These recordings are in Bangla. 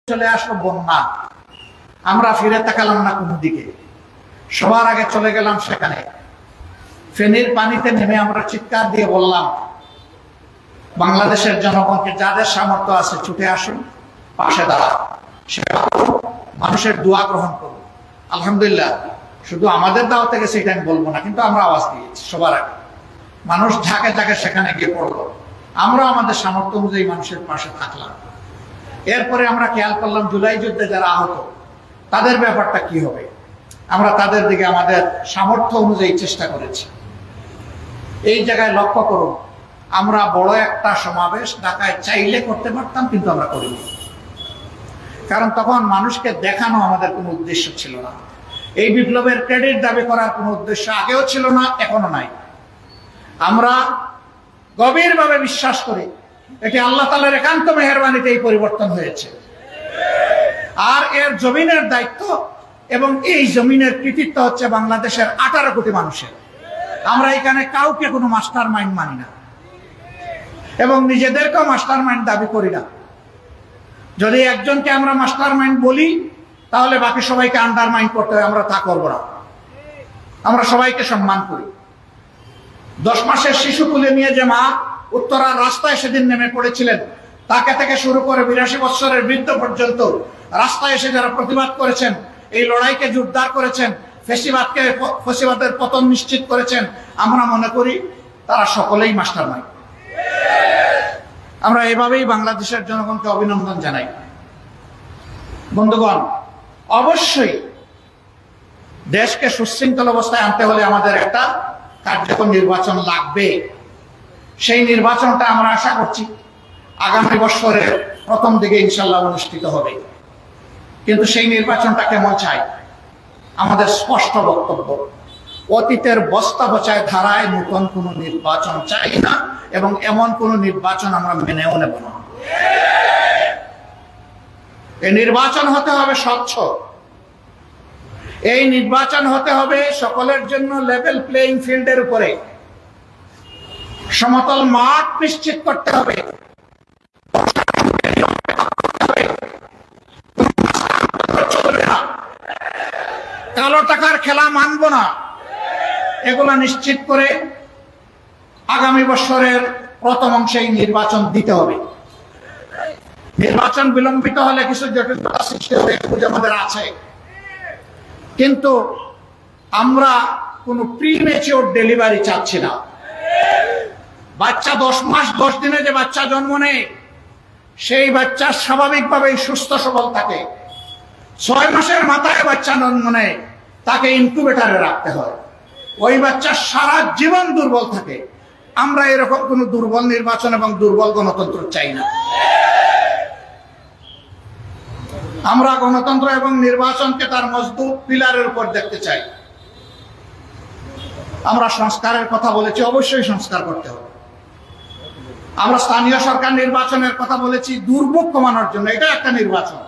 চলে আসলো বন্যা, আমরা ফিরে তাকালাম না কোনো দিকে, সবার আগে চলে গেলাম সেখানে। ফেনীর পানিতে নেমে আমরা চিৎকার দিয়ে বললাম, বাংলাদেশের জনগণকে যাদের সামর্থ্য আছে ছুটে আসুন, পাশে দাঁড়ান, সেবা করুন, মানুষের দোয়া গ্রহণ করুন। আলহামদুলিল্লাহ, শুধু আমাদের দাওয়াতে গেছে এটা আমি বলবো না, কিন্তু আমরা আওয়াজ দিয়েছি সবার আগে। মানুষ ঝাঁকে ঝাঁকে সেখানে গিয়ে পড়লো, আমরা আমাদের সামর্থ্য অনুযায়ী মানুষের পাশে থাকলাম। এরপরে আমরা খেয়াল করলাম জুলাই যুদ্ধে যারা আহত তাদের ব্যাপারটা কি হবে, আমরা তাদের দিকে আমাদের সামর্থ্য অনুযায়ী চেষ্টা করেছি। এই জায়গায় লক্ষ্য করুন, আমরা বড় একটা সমাবেশ ঢাকায় চাইলে করতে পারতাম, কিন্তু আমরা করিনি। কারণ তখন মানুষকে দেখানো আমাদের কোনো উদ্দেশ্য ছিল না। এই বিপ্লবের ক্রেডিট দাবি করার কোনো উদ্দেশ্য আগেও ছিল না, এখনো নাই। আমরা গভীরভাবে বিশ্বাস করি এটি আল্লাহ তাআলার একান্ত মেহেরবানিতে এই পরিবর্তন হয়েছে। আর এর জমিনের দায়িত্ব এবং এই জমিনের কৃতিত্ব হচ্ছে বাংলাদেশের 18 কোটি মানুষের। আমরা এখানে কাউকে কোনো মাস্টার মাইন্ড মানি না এবং নিজেদেরকেও মাস্টার মাইন্ড দাবি করি না। যদি একজনকে আমরা মাস্টার মাইন্ড বলি, তাহলে বাকি সবাইকে আন্ডারমাইন্ড করতে হয়, আমরা তা করব না। আমরা সবাইকে সম্মান করি। 10 মাসের শিশু তুলে নিয়ে যে মা উত্তরার রাস্তায় সেদিন নেমে পড়েছিলেন, তাকে থেকে শুরু করে 82 বছরের বৃদ্ধ পর্যন্ত রাস্তায় এসে যারা প্রতিবাদ করেছেন, এই লড়াইকে জোরদার করেছেন, ফ্যাসিবাদের পতন নিশ্চিত করেছেন, আমরা মনে করি তারা সকলেই মাস্টারমাইন্ড। আমরা এভাবেই বাংলাদেশের জনগণকে অভিনন্দন জানাই। বন্ধুগণ, অবশ্যই দেশকে সুশৃঙ্খল অবস্থায় আনতে হলে আমাদের একটা কার্যকর নির্বাচন লাগবে। সেই নির্বাচনটা আমরা আশা করছি আগামী বছরের প্রথম দিকে ইনশাল্লাহ অনুষ্ঠিত হবে। কিন্তু সেই নির্বাচনটা কেমন চাই, আমাদের স্পষ্ট বক্তব্য, অতীতের বস্তা বচায় ধারায় নতুন কোনো নির্বাচন চাই না এবং এমন কোনো নির্বাচন আমরা মেনেও নেব না। এই নির্বাচন হতে হবে স্বচ্ছ, এই নির্বাচন হতে হবে সকলের জন্য লেভেল প্লেইং ফিল্ডের উপরে, সমতল মাঠ নিশ্চিত করতে হবে। কালো টাকার খেলা মানব না, এগুলা নিশ্চিত করে আগামী বছরের প্রথম অংশে নির্বাচন দিতে হবে। নির্বাচন বিলম্বিত হলে কিছু জটিলতা সৃষ্টি হবে, আমাদের আছে, কিন্তু আমরা কোনো প্রিমেচিওর ডেলিভারি চাচ্ছি না। বাচ্চা 10 মাস 10 দিনে যে বাচ্চা জন্ম নেয়, সেই বাচ্চা স্বাভাবিকভাবেই সুস্থ সবল থাকে। 6 মাসের মাথায় বাচ্চা জন্ম নেয়, তাকে ইনকিউবেটরে রাখতে হয়, ওই বাচ্চা সারা জীবন দুর্বল থাকে। আমরা এরকম কোনো দুর্বল নির্বাচন এবং দুর্বল গণতন্ত্র চাই না। আমরা গণতন্ত্র এবং নির্বাচনকে তার মজবুত পিলারের উপর দেখতে চাই। আমরা সংস্কারের কথা বলেছি, অবশ্যই সংস্কার করতে হবে। আমরা স্থানীয় সরকার নির্বাচনের কথা বলেছি দুর্ভোগ কমানোর জন্য, এটা একটা নির্বাচন।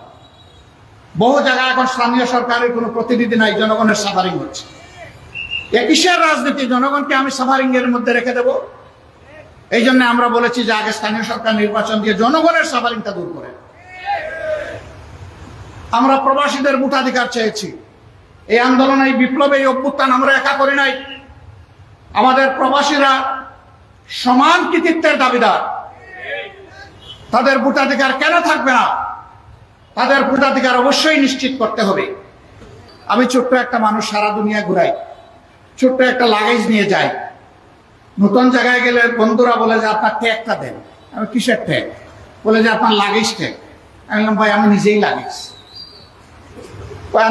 বহু জায়গায় এখন স্থানীয় সরকারের কোনো প্রতিনিধি নাই, জনগণের সাফারিং হচ্ছে। কিসের রাজনীতি, জনগণকে আমি সাফারিং এর মধ্যে রেখে দেব? এই জন্য আমরা বলেছি যে আগে স্থানীয় সরকার নির্বাচন দিয়ে জনগণের সাফারিংটা দূর করে। আমরা প্রবাসীদের ভোটাধিকার চেয়েছি। এই আন্দোলন, এই বিপ্লবে, এই অভ্যুত্থান আমরা একা করি নাই। আমাদের প্রবাসীরা সমান কৃতিত্বের দাবিদার। তাদের ভোটাধিকার কেন থাকবে না? তাদের ভোটাধিকার অবশ্যই নিশ্চিত করতে হবে। আমি ছোট্ট একটা মানুষ, সারা দুনিয়া ঘুরাই, ছোট্ট একটা লাগেজ নিয়ে যাই। নতুন জায়গায় গেলে বন্ধুরা বলে যে আপনার ট্যাগটা দেন। আমি কিসের ট্যাগ? বলে যে আপনার লাগেজ ট্যাগ। আমি বললাম ভাই আমি নিজেই লাগেজ।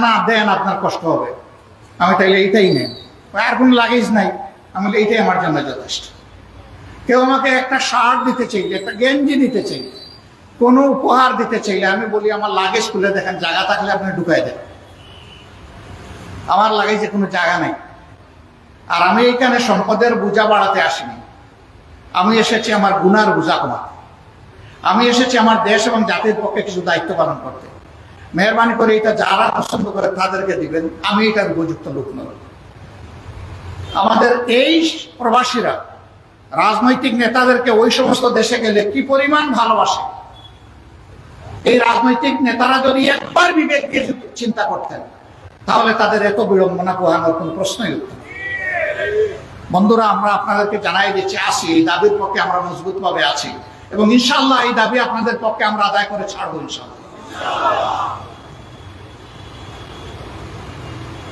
না দেন, আপনার কষ্ট হবে। আমি তাইলে এইটাই নেন। আর কোনো লাগেজ নাই। আমি বলি এইটাই আমার জন্য যথেষ্ট। কেউ আমাকে একটা শার্ট দিতে চাইলে, একটা গেঞ্জি দিতে চাইলে, কোনো উপহার দিতে চাইলে আমি বলি আমার লাগেজ খুলে দেখেন, জায়গা থাকলে আপনি ঢুকাই দেন। আমার লাগেজে কোনো জায়গা নাই। আর আমি এইখানে সম্পদের বোঝা বাড়াতে আসিনি। আমি এসেছি আমার গুনার বোঝা কমাতে। আমি এসেছি আমার দেশ এবং জাতির পক্ষে কিছু দায়িত্ব পালন করতে। মেহরবানি করে এটা যারা পছন্দ করে তাদেরকে দিবেন, আমি এটার উপযুক্ত লোক নই। আমাদের এই প্রবাসীরা রাজনৈতিক নেতাদেরকে ওই সমস্ত দেশে গেলে কি পরিমাণ ভালোবাসে, এই রাজনৈতিক নেতারা যদি একবার বিবেক দিয়ে চিন্তা করতেন, তাহলে তাদের এত বিড়ম্বনা পোহানোর কোন প্রশ্নই উঠত না। বন্ধুরা, আমরা আপনাদেরকে জানাই দিচ্ছি, আছি এই দাবির পক্ষে আমরা মজবুত ভাবে আছি, এবং ইনশাআল্লাহ এই দাবি আপনাদের পক্ষে আমরা আদায় করে ছাড়বো ইনশাআল্লাহ।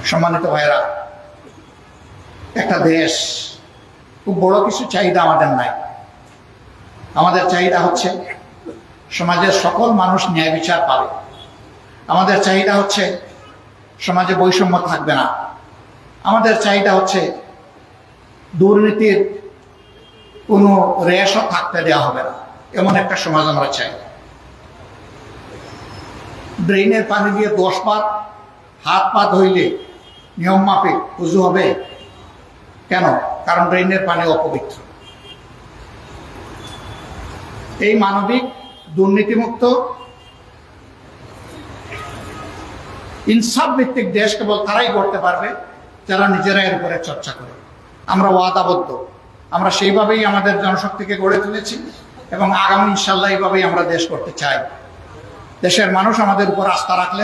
সম্মানিত ভাইরা, একটা দেশ, খুব বড় কিছু চাহিদা আমাদের নাই। আমাদের চাহিদা হচ্ছে সমাজের সকল মানুষ ন্যায় বিচার পাবে। আমাদের চাহিদা হচ্ছে সমাজে বৈষম্য থাকবে না। আমাদের চাহিদা হচ্ছে দুর্নীতির কোনো রেশও থাকতে দেওয়া হবে না, এমন একটা সমাজ আমরা চাই। ড্রেনের পানি দিয়ে 10 বার হাত পা ধুইলে নিয়ম মাফিক উযু হবে কেন? কারণ ড্রেনের পানি অপবিত্র। এই মানবিক দুর্নীতিমুক্ত ইনসাফ ভিত্তিক দেশ কেবল তারাই করতে পারবে যারা নিজেরা এর উপরে চর্চা করে। আমরা ওয়াদাবদ্ধ, আমরা সেইভাবেই আমাদের জনশক্তিকে গড়ে তুলেছি এবং আগামী ইনশাল্লাহ এইভাবেই আমরা দেশ করতে চাই। দেশের মানুষ আমাদের উপর আস্থা রাখলে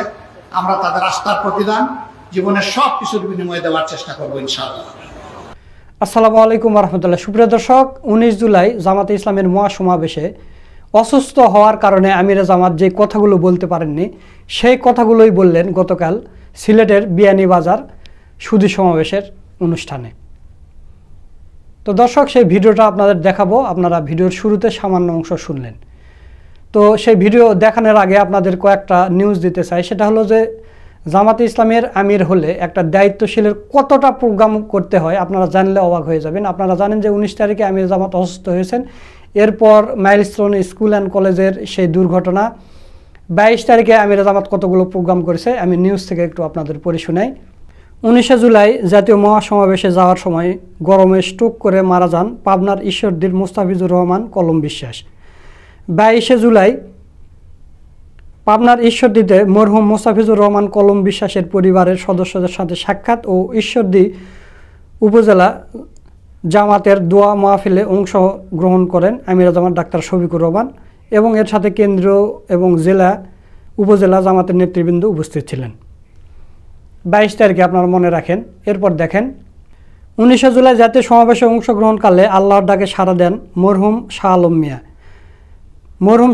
আমরা তাদের আস্থার প্রতিদান জীবনের সব কিছুর বিনিময়ে দেওয়ার চেষ্টা করবো ইনশাআল্লাহ। আসসালামু আলাইকুম রহমতুল্লাহ। সুপ্রিয় দর্শক, 19 জুলাই জামাতে ইসলামের মহাসমাবেশে অসুস্থ হওয়ার কারণে আমিরে জামাত যে কথাগুলো বলতে পারেননি, সেই কথাগুলোই বললেন গতকাল সিলেটের বিয়ানীবাজার সুধী সমাবেশের অনুষ্ঠানে। তো দর্শক, সেই ভিডিওটা আপনাদের দেখাবো। আপনারা ভিডিওর শুরুতে সামান্য অংশ শুনলেন। তো সেই ভিডিও দেখানোর আগে আপনাদের কয়েকটা নিউজ দিতে চাই। সেটা হলো যে জামাতে ইসলামের আমির হলে একটা দায়িত্বশীলের কতটা প্রোগ্রাম করতে হয় আপনারা জানলে অবাক হয়ে যাবেন। আপনারা জানেন যে 19 তারিখে আমির জামাত অসুস্থ হয়েছেন। এরপর মাইলস্টোন স্কুল অ্যান্ড কলেজের সেই দুর্ঘটনা। 22 তারিখে আমির জামাত কতগুলো প্রোগ্রাম করেছে আমি নিউজ থেকে একটু আপনাদের পড়ে শোনাই। 19 জুলাই জাতীয় মহাসমাবেশে যাওয়ার সময় গরমে স্ট্রোক করে মারা যান পাবনার ঈশ্বরদীর মোস্তাফিজুর রহমান কলম বিশ্বাস। 22 জুলাই পাবনার ঈশ্বরদীতে মরহুম মোস্তাফিজুর রহমান কলম বিশ্বাসের পরিবারের সদস্যদের সাথে সাক্ষাৎ ও ঈশ্বরদী উপজেলা জামাতের দোয়া মাহফিলে অংশগ্রহণ করেন আমির জামাত ডাক্তার শফিকুর রহমান এবং এর সাথে কেন্দ্রীয় এবং জেলা উপজেলা জামাতের নেতৃবৃন্দ উপস্থিত ছিলেন। 22 তারিখে আপনারা মনে রাখেন। এরপর দেখেন, 19 জুলাই জাতীয় সমাবেশে অংশগ্রহণকালে আল্লাহর ডাকে সাড়া দেন মরহুম শাহ আলম মিয়া। মরহুম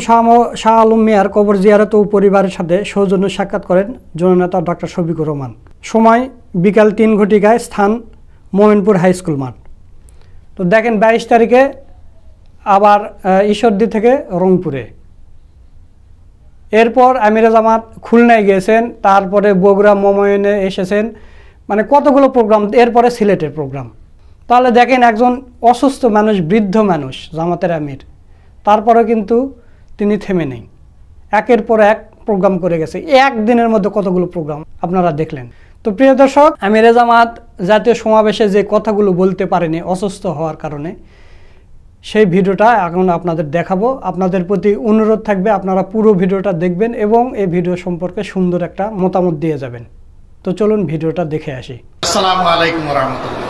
শাহ আলম মিয়ার কবর জিয়ারত ও পরিবারের সাথে সৌজন্য সাক্ষাৎ করেন জননেতা ডক্টর শফিকুর রহমান। সময় বিকাল 3 ঘটিকায়, স্থান মোমিনপুর হাই স্কুল মাঠ। তো দেখেন 22 তারিখে আবার ঈশ্বরদী থেকে রংপুরে। এরপর আমিরে জামাত খুলনায় গিয়েছেন, তারপরে বগুড়া মময়নে এসেছেন, মানে কতগুলো প্রোগ্রাম। এরপরে সিলেটের প্রোগ্রাম। তাহলে দেখেন একজন অসুস্থ মানুষ, বৃদ্ধ মানুষ, জামাতের আমির, তারপরে কিন্তু তিনি থেমে নেই, একের পর এক প্রোগ্রাম করে গেছে। একদিনের মধ্যে কতগুলো প্রোগ্রাম আপনারা দেখলেন। তো প্রিয় দর্শক, আমিরে জামাত জাতীয় সমাবেশে যে কথাগুলো বলতে পারেনি অসুস্থ হওয়ার কারণে, সেই ভিডিওটা এখন আপনাদের দেখাবো। আপনাদের প্রতি অনুরোধ থাকবে আপনারা পুরো ভিডিওটা দেখবেন এবং এই ভিডিও সম্পর্কে সুন্দর একটা মতামত দিয়ে যাবেন। তো চলুন ভিডিওটা দেখে আসি। আসসালামু আলাইকুম রাহমাতুল্লাহ।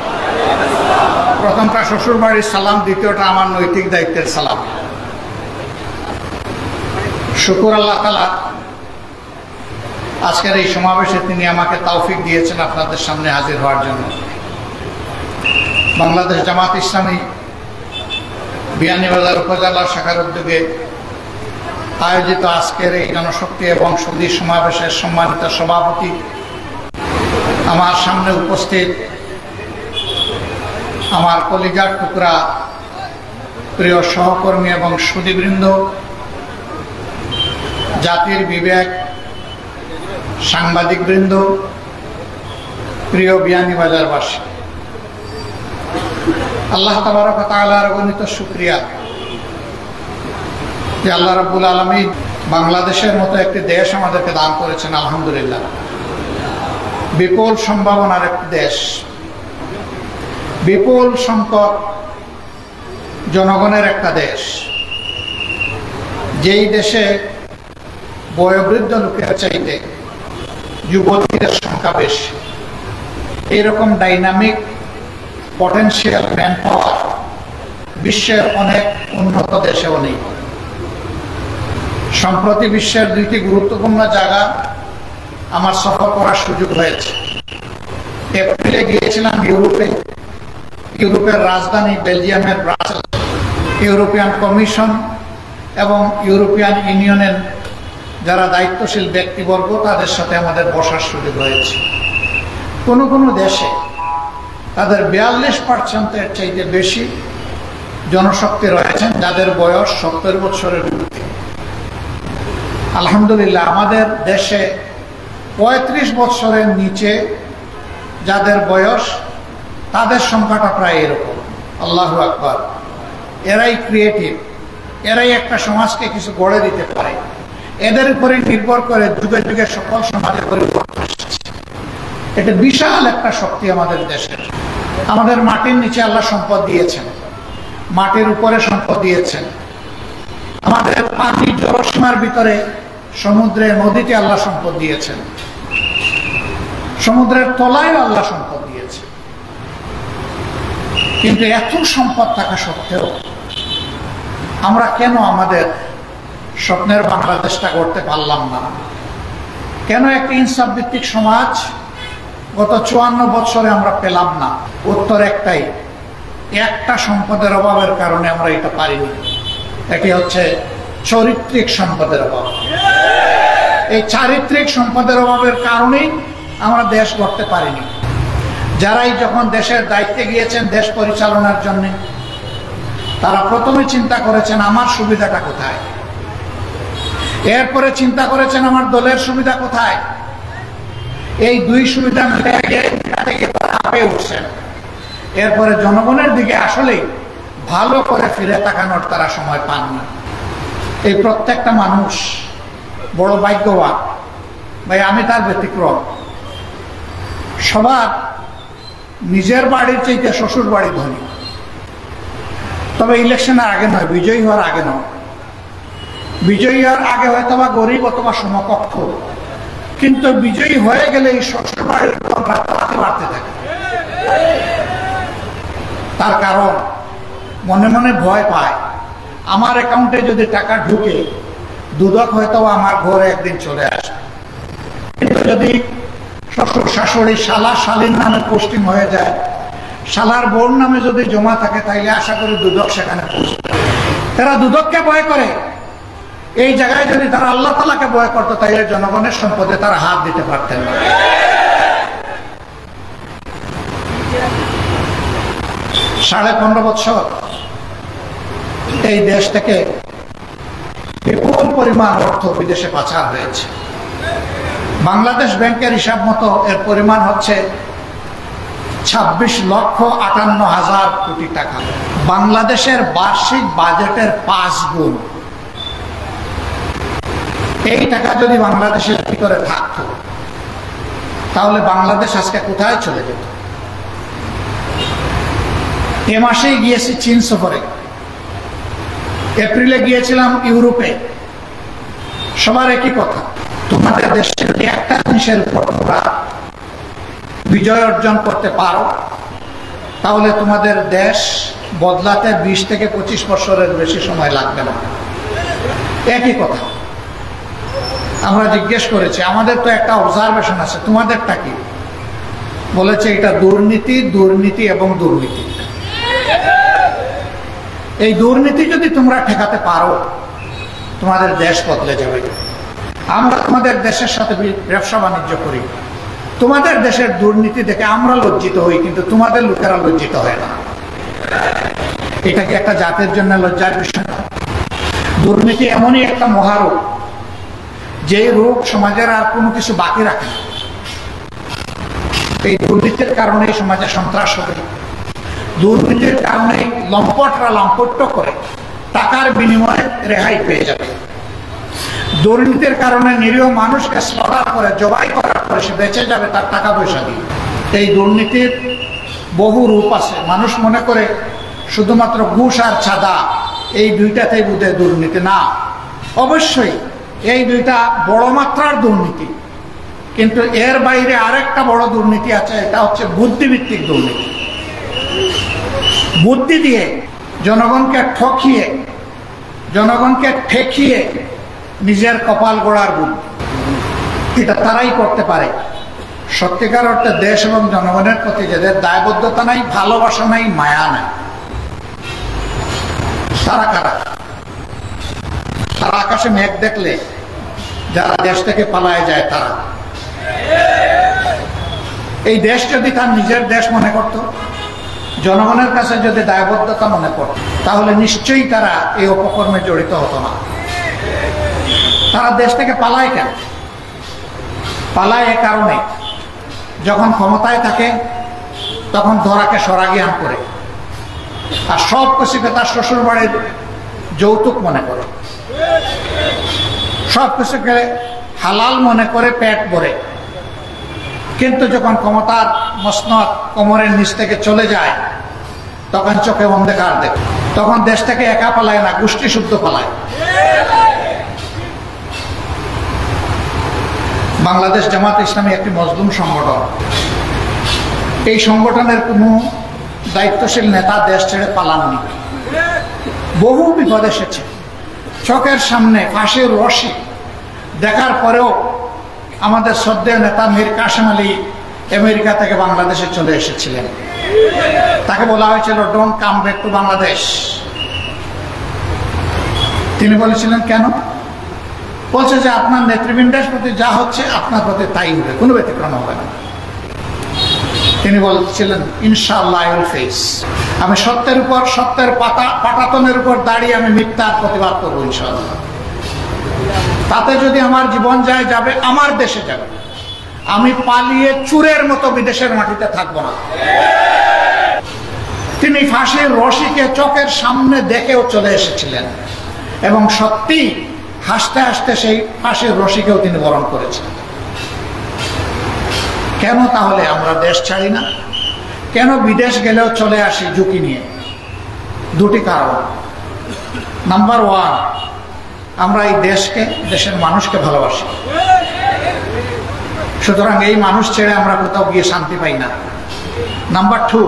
প্রথমটা শ্বশুর বাড়ির সালাম, দ্বিতীয়টা আমার নৈতিক দায়িত্বের সালাম। শুকর আল্লাহ তাআলা, আজকের এই সমাবেশে তিনি আমাকে তৌফিক দিয়েছেন আপনাদের সামনে হাজির হওয়ার জন্য। বাংলাদেশ জামাত ইসলামী বিয়ানীবাজার উপজেলা শাখার উদ্যোগে আয়োজিত আজকের এই জনশক্তি এবং সুধী সমাবেশের সম্মানিত সভাপতি, আমার সামনে উপস্থিত আমার কলিজার টুকরা প্রিয় সহকর্মী এবং সুধীবৃন্দ, জাতির বিবেক, সাংবাদিকবৃন্দ, প্রিয় বিয়ানীবাজারবাসী, আল্লাহ তাবারক ওয়া তাআলার অগণিত শুকরিয়া যে আল্লাহ রাব্বুল আলামিন বাংলাদেশের মতো একটি দেশ আমাদেরকে দান করেছেন। আলহামদুলিল্লাহ, বিপুল সম্ভাবনার একটি দেশ, বিপুল সংখ্যক জনগণের একটা দেশ, যেই দেশে বয়োবৃদ্ধ লোকের চাইতে যুবতীদের সংখ্যা বেশি। এরকম ডাইনামিক পটেনশিয়াল ম্যান পাওয়ার বিশ্বের অনেক উন্নত দেশেও নেই। সম্প্রতি বিশ্বের দুইটি গুরুত্বপূর্ণ জায়গা আমার সফর করার সুযোগ হয়েছে। এপ্রিলে গিয়েছিলাম ইউরোপের রাজধানী বেলজিয়ামের ব্রাসেলস। ইউরোপিয়ান কমিশন এবং ইউরোপিয়ান ইউনিয়নের যারা দায়িত্বশীল ব্যক্তিবর্গ তাদের সাথে আমাদের বসার সুযোগ হয়েছে। কোনো কোনো দেশে তাদের 42%-এর চাইতে বেশি জনশক্তি রয়েছেন যাদের বয়স 70 বছরের ঊর্ধ্বে। আলহামদুলিল্লাহ আমাদের দেশে 35 বছরের নিচে যাদের বয়স তাদের সংখ্যাটা প্রায় এরকম। আল্লাহু আকবার। এরাই ক্রিয়েটিভ, এরাই একটা সমাজকে কিছু গড়ে দিতে পারে। এদের উপরে নির্ভর করে যুগে যুগে সকল সমাজে পরিবর্তন এসেছে। এটা বিশাল একটা শক্তি আমাদের দেশের। আমাদের মাটির নিচে আল্লাহ সম্পদ দিয়েছেন, মাটির উপরে সম্পদ দিয়েছেন। আমাদের পানির জলসীমার ভিতরে সমুদ্রে নদীতে আল্লাহ সম্পদ দিয়েছেন, সমুদ্রের তলায় আল্লাহ সম্পদ দিয়েছে। কিন্তু এত সম্পদ থাকা সত্ত্বেও আমরা কেন আমাদের স্বপ্নের বাংলাদেশটা করতে পারলাম না? কেন একটা ইনসাফ ভিত্তিক সমাজ গত 54 বছরে আমরা পেলাম না? উত্তর একটাই, একটা সম্পদের অভাবের কারণে আমরা এটা পারিনি। এটি হচ্ছে চারিত্রিক সম্পদের অভাব। এই চারিত্রিক সম্পদের অভাবের কারণেই আমরা দেশ গড়তে পারিনি। যারাই যখন দেশের দায়িত্বে গিয়েছেন দেশ পরিচালনার জন্য, তারা প্রথমে চিন্তা করেছেন আমার সুবিধাটা কোথায়, এরপরে চিন্তা করেছেন আমার দলের সুবিধা কোথায়। এই দুই সুবিধা মিলে উঠছেন। এরপরে জনগণের দিকে আসলেই ভালো করে ফিরে তাকানোর তারা সময় পান না। এই প্রত্যেকটা মানুষ বড় ভাগ্যবান ভাই, আমি তার ব্যতিক্রম। সবার নিজের বাড়ির চাইতে শ্বশুর বাড়ি ধনী, তবে ইলেকশনের আগে নয়, বিজয়ী হওয়ার আগে নয়। বিজয়ী হওয়ার আগে হয়তো বা গরিব অথবা সমকক্ষ, কিন্তু বিজয়ী হয়ে গেলে এই শ্বশুর বাড়ির বাড়তে থাকে। তার কারণ মনে মনে ভয় পায়, আমার অ্যাকাউন্টে যদি টাকা ঢুকে দুদক হয়তো আমার ঘরে একদিন চলে আসে। কিন্তু যদি শ্বশুর শাশুড়ি শালা শালীর নামে পোস্টিং হয়ে যায়, শালার বোন নামে যদি জমা থাকে, তাইলে আশা করি দুদক সেখানে পৌঁছবে। তারা দুদককে ভয় করে। এই জায়গায় যদি তারা আল্লাহ তাআলাকে ভয় করতো, তাইলে জনগণের সম্পদে তারা হাত দিতে পারতেন না। 15.5 বছর এই দেশ থেকে বিপুল পরিমাণ অর্থ বিদেশে পাচার হয়েছে। বাংলাদেশ ব্যাংকের হিসাব মতো এর পরিমাণ হচ্ছে 26,58,000 কোটি টাকা। বাংলাদেশের বার্ষিক বাজেটের 5 গুণ। এই টাকা যদি বাংলাদেশের ভিতরে থাকতো, তাহলে বাংলাদেশ আজকে কোথায় চলে যেত? এ মাসেই গিয়েছি চীন সফরে, এপ্রিলে গিয়েছিলাম ইউরোপে। সবার একই কথা, তোমাদের দেশের একটা জিনিসের উপর তোমরা বিজয় অর্জন করতে পারো, তাহলে তোমাদের দেশ বদলাতে 20 থেকে 25 বছরের বেশি সময় লাগবে না। একই কথা আমরা জিজ্ঞেস করেছি, আমাদের তো একটা অবজারভেশন আছে, তোমাদেরটা কি? বলেছে এটা দুর্নীতি, দুর্নীতি এবং দুর্নীতি। এই দুর্নীতি যদি তোমরা ঠেকাতে পারো, তোমাদের দেশ বদলে যাবে। আমরা তোমাদের দেশের সাথে ব্যবসা বাণিজ্য করি, তোমাদের দেশের দুর্নীতি দেখে আমরা লজ্জিত হই, কিন্তু তোমাদের লোকেরা লজ্জিত হয় না। এটা কি একটা জাতির জন্য লজ্জার বিষয়? দুর্নীতি এমনই একটা মহারোগ, যে রোগ সমাজের আর কোনো কিছু বাকি রাখে না। এই দুর্নীতির কারণে সমাজে সন্ত্রাস হবে, দুর্নীতির কারণে লম্পটরা লম্পট্য করে টাকার বিনিময়ে রেহাই পেয়ে যাবে, দুর্নীতির কারণে নিরীহ মানুষকে স্লটার করে জবাই করার পরে সে বেঁচে যাবে তার টাকা পয়সা দিয়ে। এই দুর্নীতির বহু রূপ আছে। মানুষ মনে করে শুধুমাত্র ঘুষ আর চাঁদা এই দুইটাতেই বোধহয় দুর্নীতি, না। অবশ্যই এই দুইটা বড় মাত্রার দুর্নীতি, কিন্তু এর বাইরে আরেকটা বড় দুর্নীতি আছে, এটা হচ্ছে বুদ্ধিভিত্তিক দুর্নীতি। বুদ্ধি দিয়ে জনগণকে ঠকিয়ে, জনগণকে ঠেকিয়ে নিজের কপাল গড়ার বুদ্ধি, এটা তারাই করতে পারে সত্যিকার অর্থে দেশ এবং জনগণের প্রতি যাদের দায়বদ্ধতা নাই, ভালোবাসা নাই, মায়া নাই। তারা কারা? তারা আকাশে মেঘ দেখলে যারা দেশ থেকে পালায় যায় তারা। এই দেশ যদি তার নিজের দেশ মনে করত, জনগণের কাছে যদি দায়বদ্ধতা মনে করত, তাহলে নিশ্চয়ই তারা এই অপকর্মে জড়িত হতো না। তারা দেশ থেকে পালায় কেন? পালায় এ কারণে, যখন ক্ষমতায় থাকে তখন ধরাকে সরাগিয়ান করে, আর সব কিছুকে তার শ্বশুর বাড়ির যৌতুক মনে করে, সব কিছুকে হালাল মনে করে পেট ভরে। কিন্তু যখন ক্ষমতার মসনদ কোমরের নিচ থেকে চলে যায় তখন চোখে অন্ধকার দেখে। তখন দেশ থেকে একা পালায় না, গোষ্ঠী শুদ্ধ পালায়। বাংলাদেশ জামাত ইসলামী একটি মজলুম সংগঠন। এই সংগঠনের কোনো দায়িত্বশীল নেতা দেশ ছেড়ে পালাননি। বহু বিপদ এসেছে, চোখের সামনে ফাঁসির রশি দেখার পরেও আমাদের শ্রদ্ধেয় নেতা মীর কাসেম আলী আমেরিকা থেকে বাংলাদেশে চলে এসেছিলেন। তাকে বলা হয়েছিল don't come back to Bangladesh. তিনি বলেছিলেন কেন? বলছে যে আপনার নেতৃবৃন্দের প্রতি যা হচ্ছে আপনার প্রতি তাই হবে, কোনো ব্যতিক্রম হবে না। তিনি বলছিলেন ইনশাআল্লাহ আই উইল ফেস। আমি সত্যের উপর, সত্যের পাটাতনের উপর দাঁড়িয়ে আমি মিথ্যার প্রতিবাদ করবো ইনশাআল্লাহ। তাতে যদি আমার জীবন যায় যাবে, আমার দেশে যাবে। আমি পালিয়ে চুরের মতো বিদেশের মাটিতে থাকবো না। তিনি ফাঁসির রশিকে চোখের সামনে দেখেও চলে এসেছিলেন এবং সত্যি হাসতে হাসতে সেই ফাঁসির রশিকেও তিনি বরণ করেছেন। কেন তাহলে আমরা দেশ ছাড়ি না? কেন বিদেশ গেলেও চলে আসি ঝুঁকি নিয়ে? দুটি কারণ। নাম্বার ওয়ান, আমরা এই দেশকে, দেশের মানুষকে ভালোবাসি, সুতরাং এই মানুষ ছেড়ে আমরা কোথাও গিয়ে শান্তি পাই না। নাম্বার টু,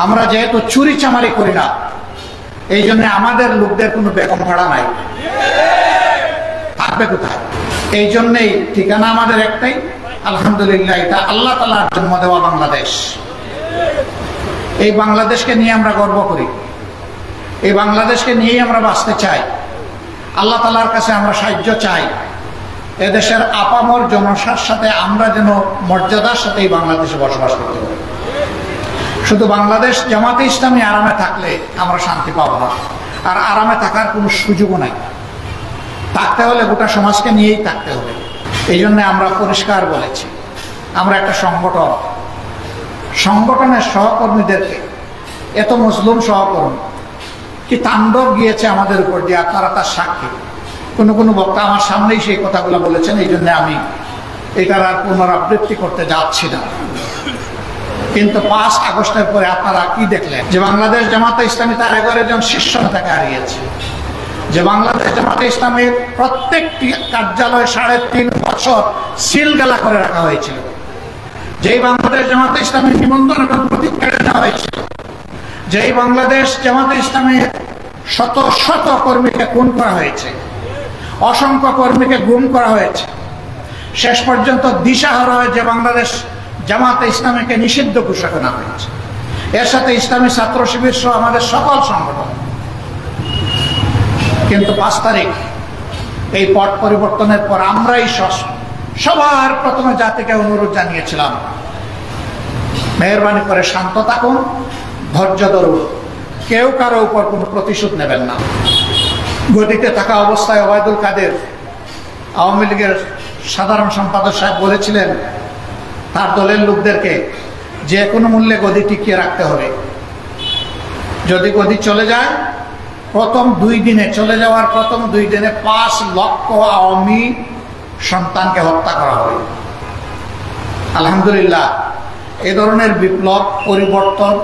আমরা যেহেতু চুরি চামারি করি না, এই জন্য আমাদের লোকদের কোনো বেগম ভাড়া নাই, থাকবে কোথায়? এই জন্যেই ঠিকানা আমাদের একটাই, আলহামদুলিল্লাহ, এটা আল্লাহ তাআলার জন্ম দেওয়া বাংলাদেশ। এই বাংলাদেশকে নিয়ে আমরা গর্ব করি, এই বাংলাদেশকে নিয়েই আমরা বাঁচতে চাই। আল্লাহ তাআলার কাছে আমরা সাহায্য চাই, এদেশের আপামর জনসার সাথে আমরা যেন মর্যাদার সাথে এই বাংলাদেশে বসবাস করতে পারি। শুধু বাংলাদেশ জামাতে ইসলামী আরামে থাকলে আমরা শান্তি পাবো না, আর আরামে থাকার কোনো সুযোগও নাই। থাকতে হলে গোটা সমাজকে নিয়েই থাকতে হবে। এই জন্য আমরা পরিষ্কার বলেছি, আমরা একটা সংগঠন, সংগঠনের সহকর্মীদেরকে, এত মুসলিম সহকর্মী কি তাণ্ডব গিয়েছে আমাদের উপর যে আপনারা তার সাক্ষী। কোনো বক্তা আমার সামনেই সেই কথাগুলো বলেছেন, এই জন্য আমি এটার আর পুনরাবৃত্তি করতে যাচ্ছি না। কিন্তু 5 আগস্টের পরে আপনারা কি দেখলেন? যে বাংলাদেশ জামাতে ইসলামী তার 11 জন শীর্ষ নেতাকে হারিয়েছে, যে বাংলাদেশ জামাতে ইসলামীর প্রত্যেকটি কার্যালয়ে 3.5 বছর সিলগালা করে রাখা হয়েছিল, যেই বাংলাদেশ জামাতে ইসলামীর নিবন্ধন এবং প্রতীক কেড়ে নেওয়া হয়েছিল, যেই বাংলাদেশ জামাতে ইসলামীর শত শত কর্মীকে খুন করা হয়েছে, অসংখ্য কর্মীকে গুম করা হয়েছে, শেষ পর্যন্ত দিশাহারা হয়ে যে বাংলাদেশ জামাতে ইসলামীকে নিষিদ্ধ ঘোষণা হয়েছে, এর সাথে ইসলামী ছাত্র শিবির সহ আমাদের সকল সংগঠন। কিন্তু 5 তারিখ এই পট পরিবর্তনের পর আমরাই সবার প্রথমে জাতিকে অনুরোধ জানিয়েছিলাম, মেহরবানি করে শান্ত থাকুন, ধৈর্য ধরুন, কেউ কারো উপর কোনো প্রতিশোধ নেবেন না। গদিতে থাকা অবস্থায় ওবায়দুল কাদের আওয়ামী লীগের সাধারণ সম্পাদক সাহেব বলেছিলেন তার দলের লোকদেরকে যে কোনো মূল্যে গদি টিকিয়ে রাখতে হবে। যদি গদি চলে যায়, প্রথম 2 দিনে, চলে যাওয়ার প্রথম 2 দিনে 5 লক্ষ আওয়ামী সন্তানকে হত্যা করা হবে। আলহামদুলিল্লাহ, এ ধরনের বিপ্লব, পরিবর্তন,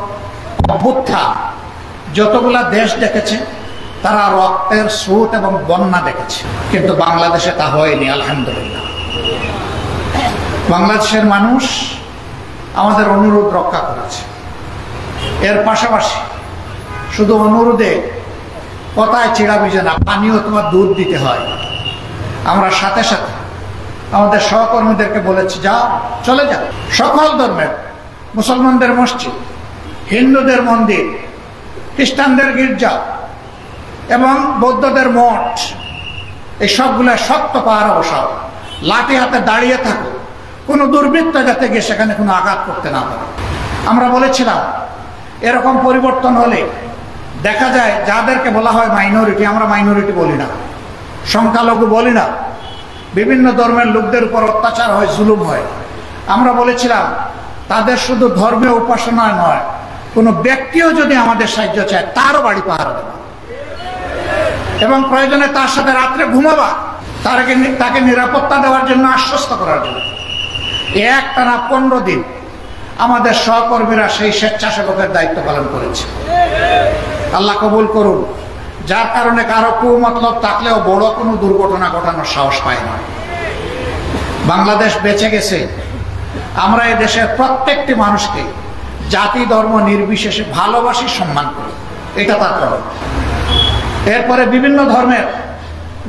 অভ্যুত্থান যতগুলা দেশ দেখেছে তারা রক্তের স্রোত এবং বন্যা দেখেছে, কিন্তু বাংলাদেশে তা হয়নি। আলহামদুলিল্লাহ, বাংলাদেশের মানুষ আমাদের অনুরোধ রক্ষা করেছে। এর পাশাপাশি শুধু অনুরোধে কথায় চিড়া ভিজে না, পানিও তোমার দুধ দিতে হয়। আমরা সাথে সাথে আমাদের সহকর্মীদেরকে বলেছি, যাও, চলে যাও, সকল ধর্মের, মুসলমানদের মসজিদ, হিন্দুদের মন্দির, খ্রিস্টানদের গির্জা এবং বৌদ্ধদের মঠ, এই সবগুলো শক্ত পাহারা বসাও, লাঠি হাতে দাঁড়িয়ে থাকো, কোনো দুর্বৃত্ত যাতে গিয়ে সেখানে কোনো আঘাত করতে না পারে। আমরা বলেছিলাম এরকম পরিবর্তন হলে দেখা যায় যাদেরকে বলা হয় মাইনরিটি, আমরা মাইনরিটি বলি না, সংখ্যালঘু বলি না, বিভিন্ন ধর্মের লোকদের উপর অত্যাচার হয়, জুলুম হয়, আমরা বলেছিলাম তাদের শুধু ধর্মীয় উপাসনা নয়, কোনো ব্যক্তিও যদি আমাদের সাহায্য চায় তারও বাড়ি পাহারা দেবা এবং প্রয়োজনে তার সাথে রাত্রে ঘুমাবা, তাকে নিরাপত্তা দেওয়ার জন্য, আশ্বস্ত করার জন্য। একটানা 15 দিন আমাদের সহকর্মীরা সেই স্বেচ্ছাসেবকের দায়িত্ব পালন করেছে। আল্লাহ কবুল করুন। যার কারণে কারো কুমতলব থাকলেও বড় কোনো দুর্ঘটনা ঘটানোর সাহস পায় না। বাংলাদেশ বেঁচে গেছে। আমরা এই দেশের প্রত্যেকটি মানুষকে জাতি ধর্ম নির্বিশেষে ভালোবাসি, সম্মান করি, এটা তার কারণ। এরপরে বিভিন্ন ধর্মের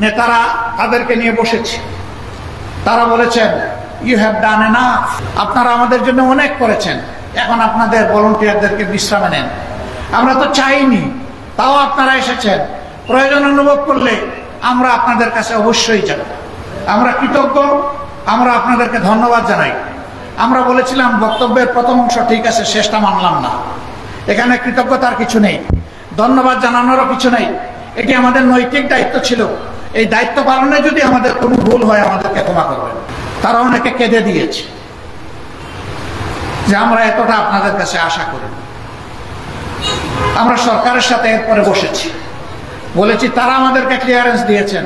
নেতারা তাদেরকে নিয়ে বসেছে, তারা বলেছেন ইউ হ্যাভ ডান এনাফ, আপনারা আমাদের জন্য অনেক করেছেন, এখন আপনাদের ভলান্টিয়ারদেরকে বিশ্রামে নেন। আমরা তো চাইনি, তাও আপনারা এসেছেন, প্রয়োজন অনুভব করলে আমরা আপনাদের কাছে অবশ্যই যাব। আমরা কৃতজ্ঞ, আমরা আপনাদেরকে ধন্যবাদ জানাই। আমরা বলেছিলাম বক্তব্যের প্রথম অংশ ঠিক আছে, শেষটা মানলাম না, এখানে কৃতজ্ঞতার কিছু নেই, ধন্যবাদ জানানোরও কিছু নেই, এটি আমাদের নৈতিক দায়িত্ব ছিল। এই দায়িত্ব পালনে যদি আমাদের কোনো ভুল হয় আমাদেরকে ক্ষমা করবেন। তারা অনেকে কেঁদে দিয়েছে যে আমরা এতটা আপনাদের কাছে আশা করি। আমরা সরকারের সাথে এরপরে বসেছি, বলেছি তারা আমাদেরকে ক্লিয়ারেন্স দিয়েছেন,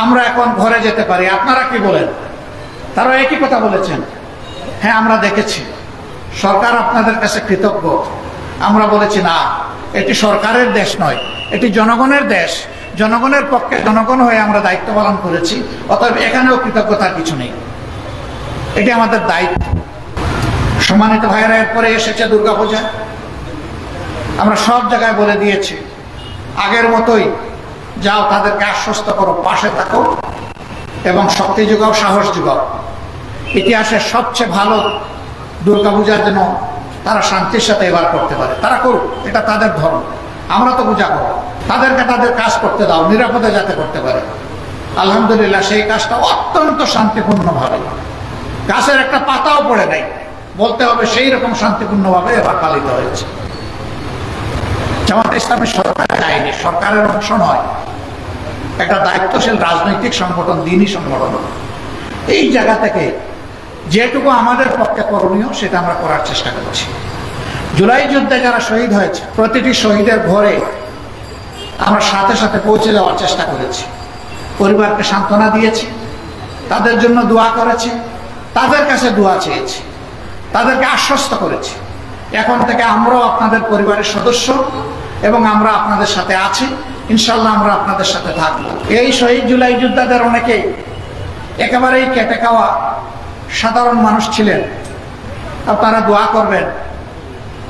আমরা এখন ঘরে যেতে পারি, আপনারা কি বলেন? তারা একই কথা বলেছেন, হ্যাঁ আমরা দেখেছি, সরকার আপনাদের কাছে কৃতজ্ঞ। আমরা বলেছি না, এটি সরকারের দেশ নয়, এটি জনগণের দেশ, জনগণের পক্ষে জনগণ হয়ে আমরা দায়িত্ব পালন করেছি, অতএব এখানেও কৃতজ্ঞতার কিছু নেই, এটি আমাদের দায়িত্ব। সম্মানিত ভাইয়েরা, এরপরে এসেছে দুর্গাপূজা। আমরা সব জায়গায় বলে দিয়েছি, আগের মতোই যাও, তাদেরকে আশ্বস্ত করো, পাশে থাকো এবং শক্তি যোগাও, সাহস যোগাও। ইতিহাসের সবচেয়ে ভালো দুর্গাপূজার জন্য তারা শান্তির সাথে এবার করতে পারে, তারা করুক, এটা তাদের ধর্ম, আমরা তো পূজা করব, তাদেরকে তাদের কাজ করতে দাও, নিরাপদে যাতে করতে পারে। আলহামদুলিল্লাহ সেই কাজটা অত্যন্ত শান্তিপূর্ণভাবে, গাছের একটা পাতাও পড়ে নাই, বলতে হবে সেই রকম শান্তিপূর্ণভাবে এবার পালিত হয়েছে। জামাতে ইসলামী সরকার যায়নি, সরকারের অংশ নয়, একটা দায়িত্বশীল রাজনৈতিক সংগঠন, দ্বীনি সংগঠন। এই জায়গা থেকে যেটুকু আমাদের পক্ষে করণীয় সেটা আমরা করার চেষ্টা করছি। জুলাই যুদ্ধে যারা শহীদ হয়েছে, প্রতিটি শহীদের ঘরে আমরা সাথে সাথে পৌঁছে যাওয়ার চেষ্টা করেছি, পরিবারকে সান্ত্বনা দিয়েছি, তাদের জন্য দোয়া করেছি, তাদের কাছে দোয়া চেয়েছি, তাদেরকে আশ্বস্ত করেছি এখন থেকে আমরাও আপনাদের পরিবারের সদস্য এবং আমরা আপনাদের সাথে আছি, ইনশাল্লাহ আমরা আপনাদের সাথে থাকবো। এই শহীদ জুলাই যোদ্ধাদের অনেকেই একেবারেই কেটে খাওয়া সাধারণ মানুষ ছিলেন, আপনারা দোয়া করবেন।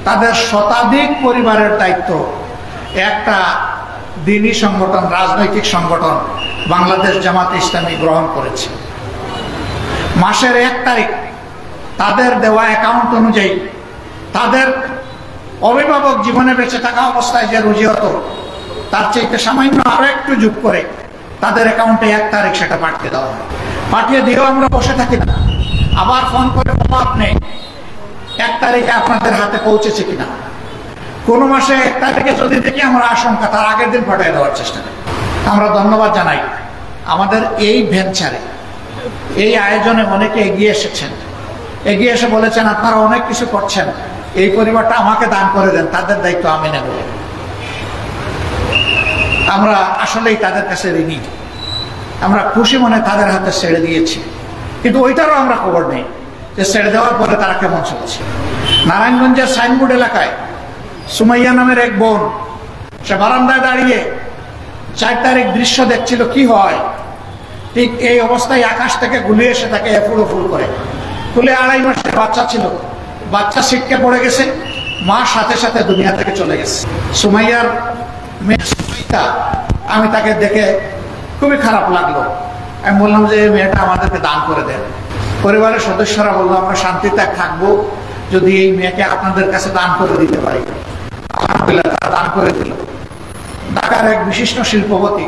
তাদের শতাধিক পরিবারের দায়িত্ব একটা দ্বীনি সংগঠন, রাজনৈতিক সংগঠন বাংলাদেশ জামাতে ইসলামী গ্রহণ করেছে। মাসের 1 তারিখ তাদের দেওয়া অ্যাকাউন্ট অনুযায়ী তাদের অভিভাবক জীবনে বেঁচে থাকা অবস্থায় যে রুজি হতো তার চাইতে সামান্য আরো একটু যোগ করে তাদের অ্যাকাউন্টে 1 তারিখ সেটা পাঠিয়ে দেওয়া হয়। পাঠিয়ে দিয়েও আমরা বসে থাকি না, আবার ফোন করে বলবো আপনি 1 তারিখে আপনাদের হাতে পৌঁছেছে কিনা। কোন মাসে 1 তারিখে যদি দেখি আমরা আশঙ্কা, তার আগের দিন পাঠিয়ে দেওয়ার চেষ্টা করি। আমরা ধন্যবাদ জানাই আমাদের এই ভেঞ্চারে, এই আয়োজনে অনেকে এগিয়ে এসেছেন, এগিয়ে এসে বলেছেন আপনারা অনেক কিছু করছেন, এই পরিবারটা আমাকে দান করে দেন, তাদের দায়িত্ব আমি নেব। আমরা আসলেই তাদের কাছে ঋণী, আমরা খুশি মনে তাদের হাতে ছেড়ে দিয়েছি, কিন্তু ওইটারও আমরা খবর নেই যে ছেড়ে দেওয়ার পরে তারা কেমন চলছে। নারায়ণগঞ্জের সাইনবোর্ড এলাকায় সুমাইয়া নামের এক বোন, সে বারান্দায় দাঁড়িয়ে 4 তারিখ দৃশ্য দেখছিল কি হয়, ঠিক এই অবস্থায় আকাশ থেকে গুলিয়ে এসে তাকে ফুল করে, খুলে 2.5 মাসের বাচ্চা ছিল, বাচ্চা ছিটকে পড়ে গেছে, মা সাথে সাথে দুনিয়া থেকে চলে গেছে। সুমাইয়ার মেয়ে সুমাইয়া, আমি তাকে দেখে খুবই খারাপ লাগলো। আমি বললাম যে এই মেয়েটা আমাদেরকে দান করে দেন। পরিবারের সদস্যরা বললো আমরা শান্তিতে থাকবো যদি এই মেয়েকে আপনাদের কাছে দান করে দিতে পারি। আলহামদুলিল্লাহ, তারা দান করে দিল। ঢাকার এক বিশিষ্ট শিল্পপতি,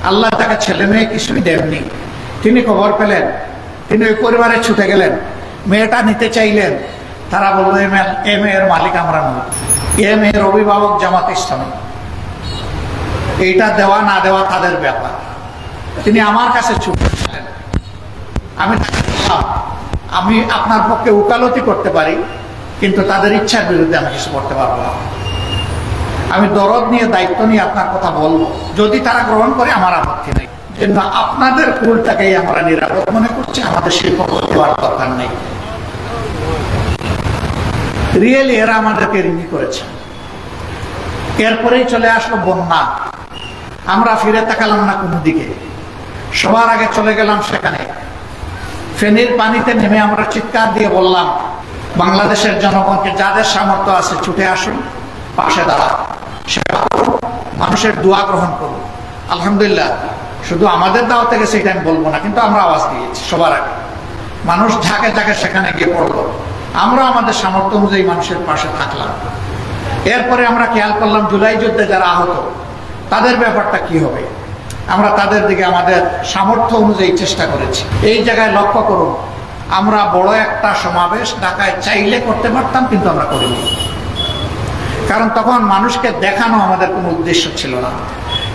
আল্লাহ তাকে ছেলে মেয়ে কিছুই দেননি, তিনি খবর পেলেন, তিনি ওই পরিবারে ছুটে গেলেন, মেয়েটা নিতে চাইলেন। তারা বললো এ মেয়ের মালিক আমরা নই, এ মেয়ের অভিভাবক জামাত ইসলামী, এইটা দেওয়া না দেওয়া তাদের ব্যাপার। তিনি আমার কাছে ছুটেছিলেন। আমি তাকে বললাম আমি আপনার পক্ষে উকালতি করতে পারি, কিন্তু তাদের ইচ্ছার বিরুদ্ধে আমি কিছু করতে পারবো না। আমি দরদ নিয়ে দায়িত্ব নিয়ে আপনার কথা বলবো, যদি তারা গ্রহণ করে আমার আপত্তি নেই, কিন্তু আপনাদের কুলটাকেই আমরা নিরাপদ মনে করছি, আমাদের শিল্পপতি হওয়ার দরকার নেই। রিয়েলি এরা আমাদেরকে ঋণী করেছে। এরপরেই চলে আসলো বন্যা। আমরা ফিরে তাকালাম না কোনো দিকে, সবার আগে চলে গেলাম সেখানে। ফেনীর পানিতে নেমে আমরা চিৎকার দিয়ে বললাম বাংলাদেশের জনগণকে যাদের সামর্থ্য আছে ছুটে আসুন, পাশে দাঁড়ান, সেবা করুন, মানুষের দোয়া গ্রহণ করুন। আলহামদুলিল্লাহ, শুধু আমাদের দাওয়া থেকে সেটা আমি বলবো না, কিন্তু আমরা আওয়াজ দিয়েছি সবার আগে। মানুষ ঝাঁকে ঝাঁকে সেখানে গিয়ে পড়লো, আমরা আমাদের সামর্থ্য অনুযায়ী মানুষের পাশে থাকলাম। এরপরে আমরা খেয়াল করলাম জুলাই যুদ্ধে যারা আহত তাদের ব্যাপারটা কি হবে। আমরা তাদের দিকে আমাদের সামর্থ্য অনুযায়ী চেষ্টা করেছি। এই জায়গায় লক্ষ্য করুন, আমরা বড় একটা সমাবেশ ঢাকায় চাইলে করতে পারতাম, কিন্তু আমরা করিনি। কারণ তখন মানুষকে দেখানো আমাদের কোনো উদ্দেশ্য ছিল না।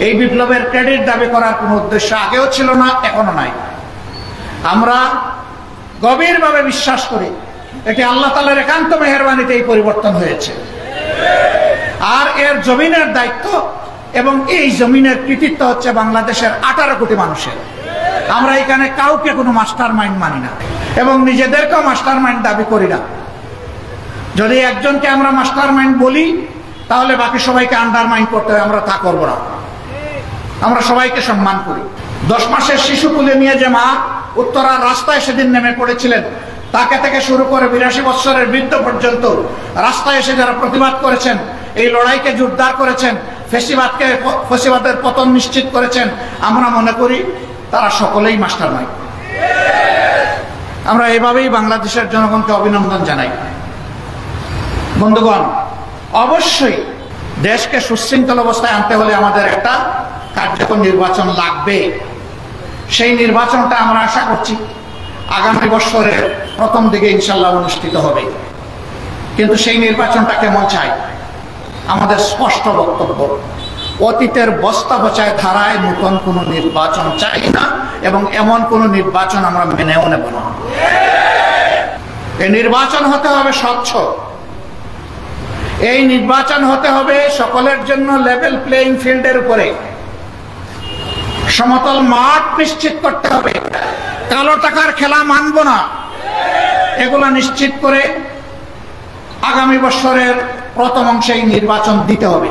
এই বিপ্লবের ক্রেডিট দাবি করার কোনো উদ্দেশ্য আগেও ছিল না, এখনো নাই। আমরা গভীরভাবে বিশ্বাস করি এটি আল্লাহ তাআলার একান্ত মেহেরবানিতে এই পরিবর্তন হয়েছে। আর এর জমিনের দায়িত্ব এবং এই জমিনের কৃতিত্ব হচ্ছে বাংলাদেশের 18 কোটি মানুষের। আমরা এখানে কাউকে কোনো মাস্টার মাইন্ড মানি না এবং নিজেদেরকেও মাস্টার মাইন্ড দাবি করি না। যদি একজনকে আমরা মাস্টার মাইন্ড বলি তাহলে বাকি সবাইকে আন্ডার মাইন্ড করতে হয়, আমরা তা করবো না। আমরা সবাইকে সম্মান করি। 10 মাসের শিশু তুলে নিয়ে যে মা উত্তরার রাস্তায় সেদিন নেমে পড়েছিলেন, তাকে থেকে শুরু করে 82 বছরের বৃদ্ধ পর্যন্ত রাস্তায় এসে যারা প্রতিবাদ করেছেন, এই লড়াইকে জোরদার করেছেন, ফ্যাসিবাদের পতন নিশ্চিত করেছেন, আমরা মনে করি তারা সকলেই মাস্টার মাইন্ড। আমরা এভাবেই বাংলাদেশের জনগণকে অভিনন্দন জানাই। বন্ধুগণ, অবশ্যই দেশকে সুশৃঙ্খল অবস্থায় আনতে হলে আমাদের একটা কার্যকর নির্বাচন লাগবে। সেই নির্বাচনটা আমরা আশা করছি আগামী বছরের প্রথম দিকে ইনশাল্লাহ অনুষ্ঠিত হবে। কিন্তু সেই নির্বাচনটা কেমন চাই? আমাদের স্পষ্ট বক্তব্য, অতীতের বস্তা পচায় ধারায় নতুন কোনো নির্বাচন চাই না এবং এমন কোনো নির্বাচন আমরা মেনেও নেব না। এই নির্বাচন হতে হবে স্বচ্ছ, এই নির্বাচন হতে হবে সকলের জন্য লেভেল প্লেইং ফিল্ডের উপরে, সমতল মাঠ নিশ্চিত করতে হবে। কালো টাকার খেলা মানব না, এগুলা নিশ্চিত করে আগামী বছরের প্রথম অংশে নির্বাচন দিতে হবে।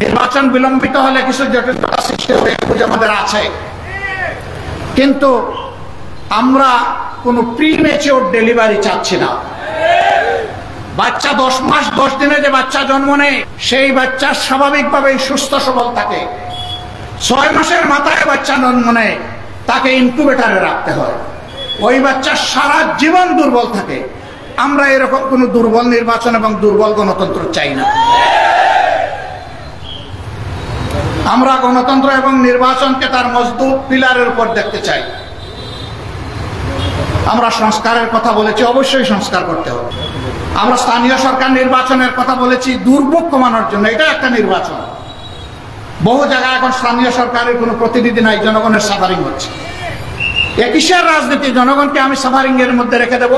নির্বাচন বিলম্বিত হলে কিছু জটিলতা সৃষ্টি হবে, আমাদের আছে, কিন্তু আমরা কোনো প্রিমেচিওর ডেলিভারি চাচ্ছি না। বাচ্চা 10 মাস 10 দিনে যে বাচ্চা জন্ম নেয়, সেই বাচ্চা স্বাভাবিকভাবেই সুস্থ সবল থাকে। 6 মাসের মাথায় বাচ্চা জন্ম নেয়, তাকে ইনকিউবেটরে রাখতে হয়, ওই বাচ্চা সারা জীবন দুর্বল থাকে। আমরা এরকম কোন দুর্বল নির্বাচন এবং দুর্বল গণতন্ত্র চাই না। আমরা গণতন্ত্র এবং নির্বাচনকে তার মজবুত পিলারের উপর দেখতে চাই। আমরা সংস্কারের কথা বলেছি, অবশ্যই সংস্কার করতে হবে। আমরা স্থানীয় সরকার নির্বাচনের কথা বলেছি দুর্ভোগ কমানোর জন্য, এটা একটা নির্বাচন। বহু জায়গায় এখন স্থানীয় সরকারের কোনো প্রতিনিধি নাই, জনগণের সাফারিং হচ্ছে। কিসের রাজনীতি? জনগণকে আমি সাফারিং এর মধ্যে রেখে দেব?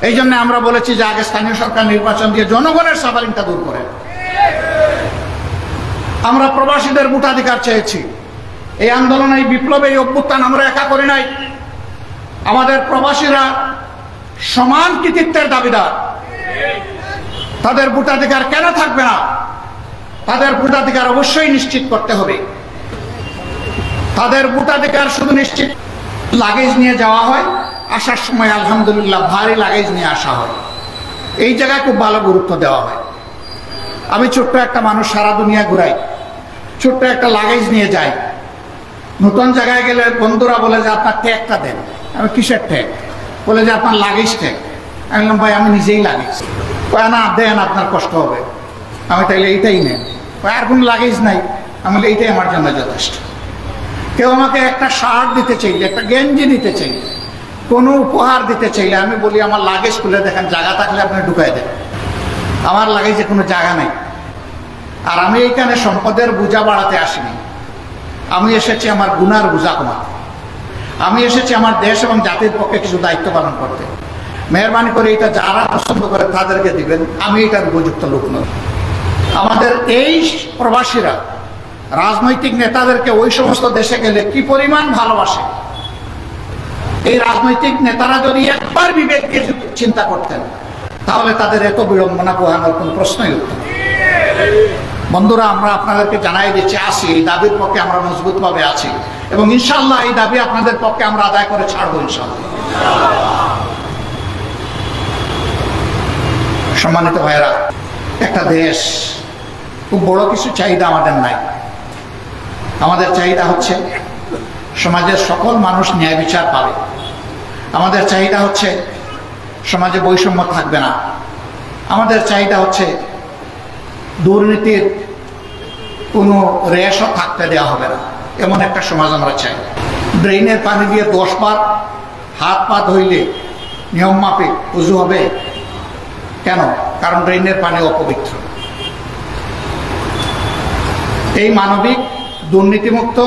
এই জন্য আমরা বলেছি যে আগে স্থানীয় সরকার নির্বাচন দিয়ে জনগণের সাফারিংটা দূর করে। আমরা প্রবাসীদের ভোটাধিকার চেয়েছি। এই আন্দোলন, এই বিপ্লবে, এই অভ্যুত্থান আমরা একা করি নাই। আমাদের প্রবাসীরা সমান কৃতিত্বের দাবিদার। তাদের ভোটাধিকার কেন থাকবে না? তাদের ভোটাধিকার অবশ্যই নিশ্চিত করতে হবে। তাদের ভোটাধিকার শুধু নিশ্চিত, লাগেজ নিয়ে যাওয়া হয়, আসার সময় আলহামদুলিল্লাহ ভারী লাগেজ নিয়ে আসা হয়, এই জায়গায় খুব ভালো গুরুত্ব দেওয়া হয়। আমি ছোট্ট একটা মানুষ, সারা দুনিয়া ঘুরাই, ছোট্ট একটা লাগেজ নিয়ে যাই, নতুন জায়গায় গেলে বন্ধুরা বলে যে আপনার ট্যাগটা দেন। আমি কিসের ট্যাগ? বলে যে আপনার লাগেজ ট্যাগ। আমি বললাম ভাই আমি নিজেই লাগেজ। না দেন, আপনার কষ্ট হবে। আমি তাইলে এইটাই নেন। আর কোনো লাগেজ নাই। আমি বলি এইটাই আমার জন্য যথেষ্ট। কেউ আমাকে একটা শার্ট দিতে চাইলে, একটা গেঞ্জি দিতে চাইলে, কোনো উপহার দিতে চাইলে আমি বলি আমার লাগেজ খুলে দেখেন, জায়গা থাকলে আপনি ঢুকাই দেন। আমার লাগেজে কোনো জায়গা নেই। আর আমি এইখানে সম্পদের বোঝা বাড়াতে আসিনি। আমি এসেছি আমার গুনার বোঝা কমাতে। আমি এসেছি আমার দেশ এবং জাতির পক্ষে কিছু দায়িত্ব পালন করতে। মেহরবানি করে এটা যারা পছন্দ করে তাদেরকে দিবেন, আমি এটার উপযুক্ত লোক নই। আমাদের এই প্রবাসীরা রাজনৈতিক নেতাদেরকে ওই সমস্ত দেশে গেলে কি পরিমাণ ভালোবাসে। এই রাজনৈতিক নেতারা যদি একবার বিবেককে চিন্তা করতেন, তাহলে তাদের এত বিড়ম্বনা পোহানোর কোন প্রশ্নই উঠত না। বন্ধুরা, আমরা আপনাদেরকে জানাই দিচ্ছি, আছি এই দাবির পক্ষে আমরা মজবুতভাবে আছি এবং ইনশাআল্লাহ এই দাবি আপনাদের পক্ষে আমরা আদায় করে ছাড়বো ইনশাআল্লাহ। সম্মানিত ভাইরা, একটা দেশ, খুব বড় কিছু চাহিদা আমাদের নাই। আমাদের চাহিদা হচ্ছে সমাজের সকল মানুষ ন্যায় বিচার পাবে। আমাদের চাহিদা হচ্ছে সমাজে বৈষম্য থাকবে না। আমাদের চাহিদা হচ্ছে দুর্নীতির কোনো রেশও থাকতে দেওয়া হবে না, এমন একটা সমাজ আমরা চাই। ড্রেনের পানি দিয়ে 10 বার হাত পা ধুইলে নিয়ম মাফিক উজু হবে কেন? কারণ ড্রেনের পানি অপবিত্র। এই মানবিক দুর্নীতিমুক্ত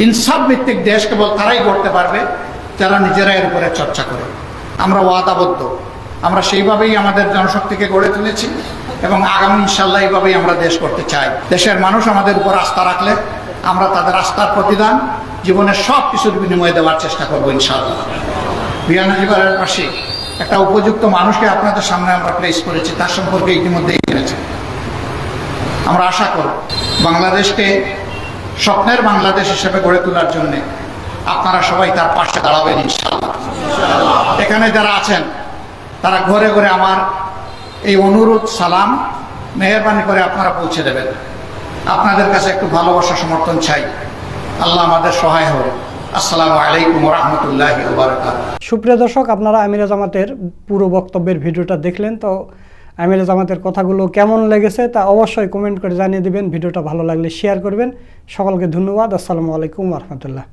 ইনসাফ ভিত্তিক দেশ কেবল তারাই গড়তে পারবে যারা নিজেরা এর উপরে চর্চা করে। আমরা ওয়াদাবদ্ধ, আমরা সেইভাবেই আমাদের জনশক্তিকে গড়ে তুলেছি এবং আগামী ইনশাল্লাহ এইভাবেই আমরা দেশ করতে চাই। দেশের মানুষ আমাদের উপর আস্থা রাখলে আমরা তাদের আস্থার প্রতিদান জীবনের সব কিছুর বিনিময়ে দেওয়ার চেষ্টা করবো ইনশাল্লাহ। বিয়ানীবাজারের পাশে একটা উপযুক্ত মানুষকে আপনাদের সামনে আমরা প্লেস করেছি, তার সম্পর্কে ইতিমধ্যেই জেনেছি। আমরা আশা করব বাংলাদেশকে স্বপ্নের বাংলাদেশ হিসেবে গড়ে তোলার জন্য আপনারা সবাই তার পাশে দাঁড়াবেন ইনশাআল্লাহ। এখানে যারা আছেন তারা ঘরে ঘরে আমার এই অনুরোধ সালাম মেহেরবানি করে আপনারা পৌঁছে দেবেন। আপনাদের কাছে একটু ভালোবাসা সমর্থন চাই। আল্লাহ আমাদের সহায় হোক। আসসালামু আলাইকুম ওয়া রাহমাতুল্লাহি ওয়া বারাকাতুহু। সুপ্রিয় দর্শক, আপনারা আমিরে জামাতের পুরো বক্তব্যের ভিডিওটা দেখলেন। তো আমিরে জামাতের কথাগুলো কেমন লেগেছে তা অবশ্যই কমেন্ট করে জানিয়ে দিবেন। ভিডিওটা ভালো লাগলে শেয়ার করবেন। সকলকে ধন্যবাদ। আসসালামু আলাইকুম ওয়া রাহমাতুল্লাহ।